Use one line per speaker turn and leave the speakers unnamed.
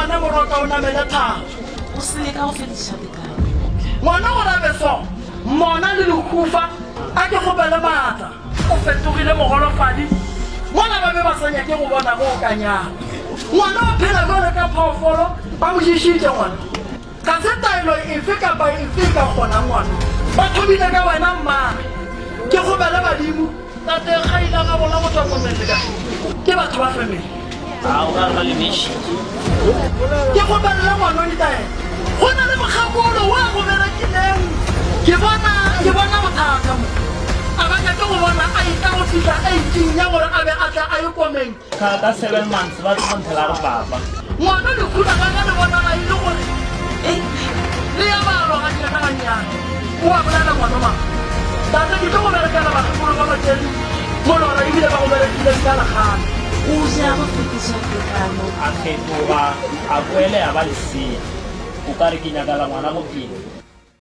ngwana morota o namela thata
o se ka o fedisa tekano
ngwana o rabeso mona le lekhufa a ke gopele maatla o fetogile mogolofadi mola ba be ba sa nyake go bona go kanyana ngwana o phela jole ka phaofolo ba mo šišitše ngwana ka se taelo efe kapa efe ka kgonang ngwana ba thomile ka wena mmane ke gopele badimo tate kgaile ga bona go tswa momele ka ke batho ba family ke gopelele ngwana o ditaela go na le mokgakolo wa go berekileng ke bona bothata mo a ba nyake go bona a ita go fitlha 18 ya gore a be a tla a ye komeng
ka 7 months ba tshwanthela re papa
ngwana le khula ka le bona a ile gore le ya balo ga ke ka nyana o a bolela ngwana ma tate ke go berekela ba go ba batšedi mo lora ebile ba go berekile ka la gana
o se a go fedisa tekano
a fetoga a boele a ba lesia o ka re ke nyakala ngwana go phela